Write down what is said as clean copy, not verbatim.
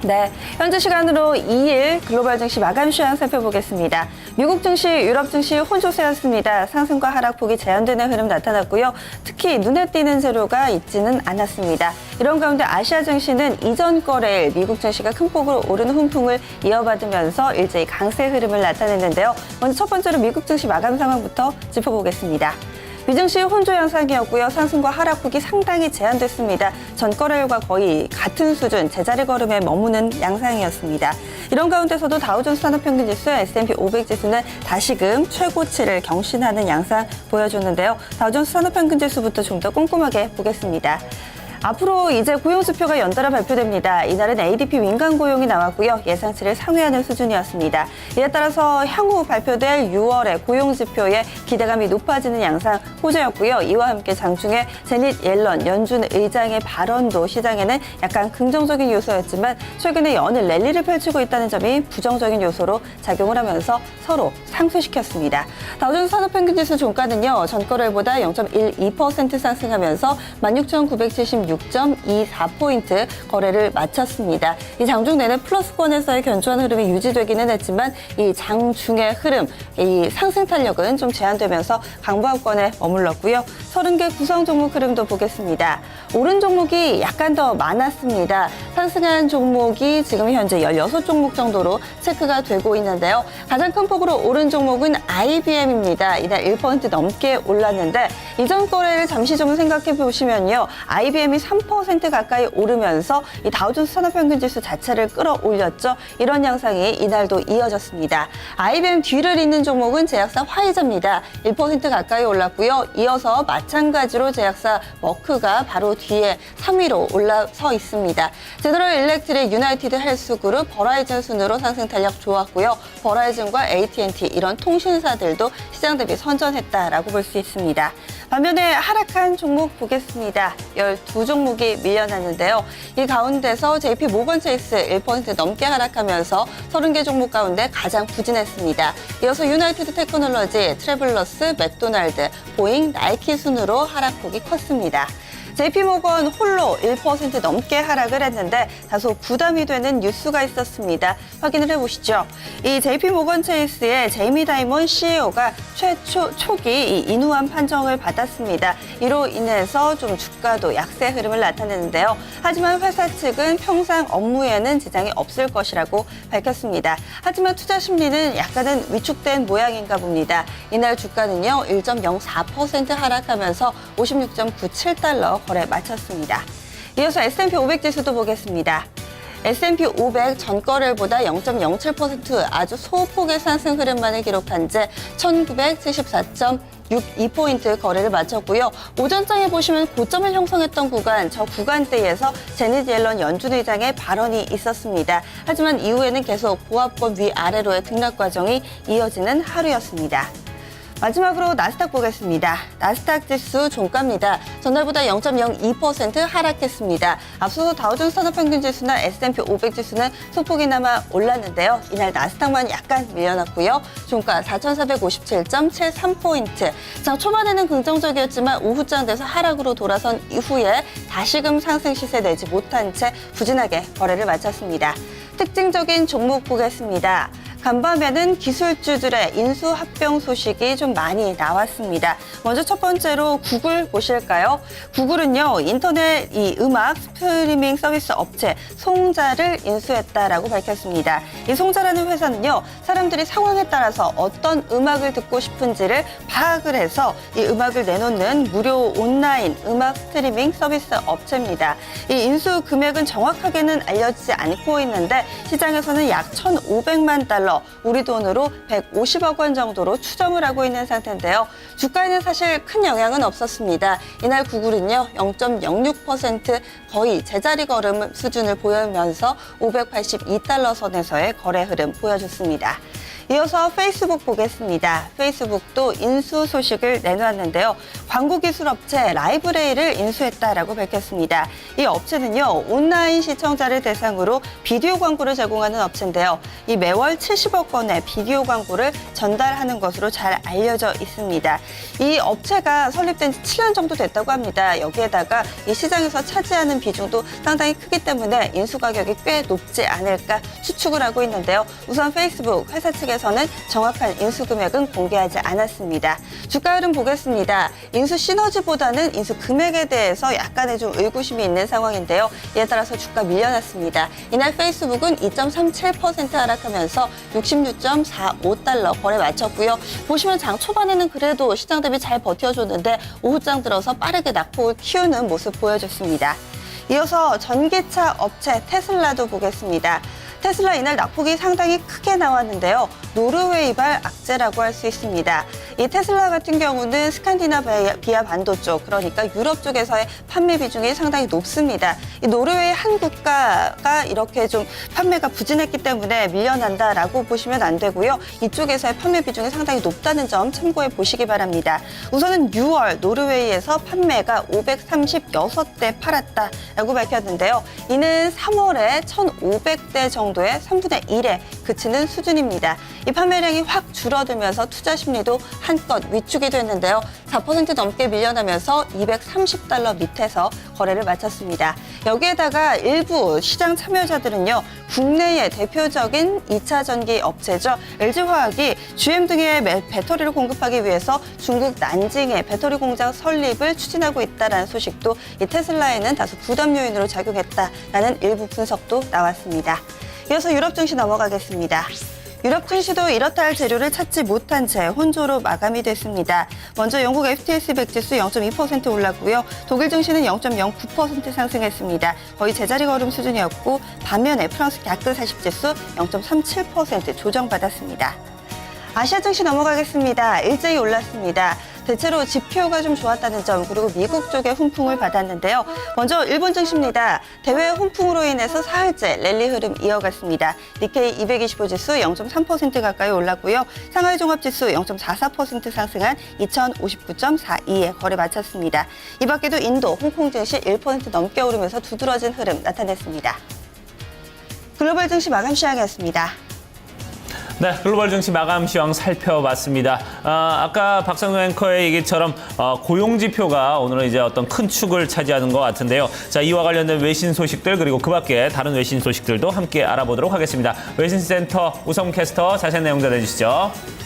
네, 현재 시간으로 2일 글로벌 증시 마감 시황 살펴보겠습니다. 미국 증시, 유럽 증시 혼조세였습니다. 상승과 하락폭이 제한되는 흐름 나타났고요. 특히 눈에 띄는 재료가 있지는 않았습니다. 이런 가운데 아시아 증시는 이전 거래일 미국 증시가 큰 폭으로 오르는 훈풍을 이어받으면서 일제히 강세 흐름을 나타냈는데요. 먼저 첫 번째로 미국 증시 마감 상황부터 짚어보겠습니다. 미증시 혼조 양상이었고요. 상승과 하락폭이 상당히 제한됐습니다. 전 거래일과 거의 같은 수준, 제자리 걸음에 머무는 양상이었습니다. 이런 가운데서도 다우존스 산업평균지수, S&P 500 지수는 다시금 최고치를 경신하는 양상 보여줬는데요. 다우존스 산업평균지수부터 좀 더 꼼꼼하게 보겠습니다. 앞으로 이제 고용지표가 연달아 발표됩니다. 이날은 ADP 민간 고용이 나왔고요. 예상치를 상회하는 수준이었습니다. 이에 따라서 향후 발표될 6월의 고용지표에 기대감이 높아지는 양상 호재였고요. 이와 함께 장중에 제닛 옐런 연준 의장의 발언도 시장에는 약간 긍정적인 요소였지만 최근에 연일 랠리를 펼치고 있다는 점이 부정적인 요소로 작용을 하면서 서로 상쇄시켰습니다. 다우존스 산업평균지수 종가는요. 전거래일보다 0.12% 상승하면서 16,976.24포인트 거래를 마쳤습니다. 이 장중 내내 플러스권에서의 견조한 흐름이 유지되기는 했지만 이 장중의 흐름, 이 상승 탄력은 좀 제한되면서 강보합권에 머물렀고요. 30개 구성 종목 흐름도 보겠습니다. 오른 종목이 약간 더 많았습니다. 상승한 종목이 지금 현재 16종목 정도로 체크가 되고 있는데요. 가장 큰 폭으로 오른 종목은 IBM입니다. 이날 1% 넘게 올랐는데 이전 거래를 잠시 좀 생각해 보시면요. IBM이 3% 가까이 오르면서 이 다우존스 산업평균지수 자체를 끌어올렸죠. 이런 양상이 이날도 이어졌습니다. IBM 뒤를 잇는 종목은 제약사 화이자입니다. 1% 가까이 올랐고요. 이어서 마찬가지로 제약사 머크가 바로 뒤에 3위로 올라서 있습니다. 제너럴 일렉트릭, 유나이티드 헬스그룹, 버라이즌 순으로 상승 탄력 좋았고요. 버라이즌과 AT&T 이런 통신사들도 시장 대비 선전했다라고 볼 수 있습니다. 반면에 하락한 종목 보겠습니다. 12종목이 밀려났는데요. 이 가운데서 JP 모건 체이스 1% 넘게 하락하면서 30개 종목 가운데 가장 부진했습니다. 이어서 유나이티드 테크놀로지, 트래블러스, 맥도날드, 보잉, 나이키 순으로 하락폭이 컸습니다. JP모건 홀로 1% 넘게 하락을 했는데 다소 부담이 되는 뉴스가 있었습니다. 확인을 해보시죠. 이 JP모건 체이스의 제이미 다이몬 CEO가 초기 인후암 판정을 받았습니다. 이로 인해서 좀 주가도 약세 흐름을 나타내는데요. 하지만 회사 측은 평상 업무에는 지장이 없을 것이라고 밝혔습니다. 하지만 투자 심리는 약간은 위축된 모양인가 봅니다. 이날 주가는요 1.04% 하락하면서 56.97달러 거래 마쳤습니다. 이어서 S&P 500 지수도 보겠습니다. S&P 500 전거래일보다 0.07% 아주 소폭의 상승 흐름만을 기록한 채 1974.62포인트 거래를 마쳤고요. 오전장에 보시면 고점을 형성했던 구간, 저 구간대에서 제닛 옐런 연준 의장의 발언이 있었습니다. 하지만 이후에는 계속 보합권 위아래로의 등락 과정이 이어지는 하루였습니다. 마지막으로 나스닥 보겠습니다. 나스닥 지수 종가입니다. 전날보다 0.02% 하락했습니다. 앞서서 다우존스 산업평균지수나 S&P 500 지수는 소폭이나마 올랐는데요. 이날 나스닥만 약간 밀려났고요. 종가 4,457.73포인트. 장 초반에는 긍정적이었지만 오후장 돼서 하락으로 돌아선 이후에 다시금 상승 시세 내지 못한 채 부진하게 거래를 마쳤습니다. 특징적인 종목 보겠습니다. 간밤에는 기술주들의 인수 합병 소식이 좀 많이 나왔습니다. 먼저 첫 번째로 구글 보실까요? 구글은요 인터넷 음악 스트리밍 서비스 업체 송자를 인수했다라고 밝혔습니다. 이 송자라는 회사는요 사람들이 상황에 따라서 어떤 음악을 듣고 싶은지를 파악을 해서 이 음악을 내놓는 무료 온라인 음악 스트리밍 서비스 업체입니다. 이 인수 금액은 정확하게는 알려지지 않고 있는데 시장에서는 약 1,500만 달러, 우리 돈으로 150억 원 정도로 추정을 하고 있는 상태인데요. 주가에는 사실 큰 영향은 없었습니다. 이날 구글은요 0.06% 거의 제자리 걸음 수준을 보이면서 582달러 선에서의 거래 흐름 보여줬습니다. 이어서 페이스북 보겠습니다. 페이스북도 인수 소식을 내놓았는데요. 광고 기술 업체 라이브레이를 인수했다라고 밝혔습니다. 이 업체는요, 온라인 시청자를 대상으로 비디오 광고를 제공하는 업체인데요. 이 매월 70억 건의 비디오 광고를 전달하는 것으로 잘 알려져 있습니다. 이 업체가 설립된 지 7년 정도 됐다고 합니다. 여기에다가 이 시장에서 차지하는 비중도 상당히 크기 때문에 인수 가격이 꽤 높지 않을까 추측을 하고 있는데요. 우선 페이스북 회사 측에서는 정확한 인수 금액은 공개하지 않았습니다. 주가 흐름 보겠습니다. 인수 시너지보다는 인수 금액에 대해서 약간의 좀 의구심이 있는 상황인데요. 이에 따라서 주가 밀려났습니다. 이날 페이스북은 2.37% 하락하면서 66.45달러 거래 마쳤고요. 보시면 장 초반에는 그래도 시장 대비 잘 버텨줬는데 오후장 들어서 빠르게 낙폭을 키우는 모습 보여줬습니다. 이어서 전기차 업체 테슬라도 보겠습니다. 테슬라 이날 낙폭이 상당히 크게 나왔는데요. 노르웨이발 악재라고 할 수 있습니다. 이 테슬라 같은 경우는 스칸디나비아 반도 쪽, 그러니까 유럽 쪽에서의 판매 비중이 상당히 높습니다. 이 노르웨이 한 국가가 이렇게 좀 판매가 부진했기 때문에 밀려난다라고 보시면 안 되고요. 이쪽에서의 판매 비중이 상당히 높다는 점 참고해 보시기 바랍니다. 우선은 6월 노르웨이에서 판매가 536대 팔았다라고 밝혔는데요. 이는 3월에 1,500대 정도의 3분의 1에 그치는 수준입니다. 이 판매량이 확 줄어들면서 투자 심리도 한껏 위축이 됐는데요. 4% 넘게 밀려나면서 230달러 밑에서 거래를 마쳤습니다. 여기에다가 일부 시장 참여자들은요, 국내의 대표적인 2차 전기 업체죠. LG화학이 GM 등의 배터리를 공급하기 위해서 중국 난징에 배터리 공장 설립을 추진하고 있다는 소식도 이 테슬라에는 다소 부담 요인으로 작용했다라는 일부 분석도 나왔습니다. 이어서 유럽 증시 넘어가겠습니다. 유럽 증시도 이렇다 할 재료를 찾지 못한 채 혼조로 마감이 됐습니다. 먼저 영국 FTSE 100 지수 0.2% 올랐고요. 독일 증시는 0.09% 상승했습니다. 거의 제자리 걸음 수준이었고, 반면에 프랑스 CAC 40 지수 0.37% 조정받았습니다. 아시아 증시 넘어가겠습니다. 일제히 올랐습니다. 대체로 지표가 좀 좋았다는 점, 그리고 미국 쪽의 훈풍을 받았는데요. 먼저 일본 증시입니다. 대외 훈풍으로 인해서 사흘째 랠리 흐름 이어갔습니다. 니케이 225 지수 0.3% 가까이 올랐고요. 상하이 종합지수 0.44% 상승한 2059.42에 거래 마쳤습니다. 이 밖에도 인도, 홍콩 증시 1% 넘게 오르면서 두드러진 흐름 나타냈습니다. 글로벌 증시 마감 시황이었습니다. 네, 글로벌 증시 마감 시황 살펴봤습니다. 아까 박상동 앵커의 얘기처럼 고용 지표가 오늘은 이제 어떤 큰 축을 차지하는 것 같은데요. 자, 이와 관련된 외신 소식들, 그리고 그 밖에 다른 외신 소식들도 함께 알아보도록 하겠습니다. 외신센터 우성 캐스터 자세한 내용 전해주시죠.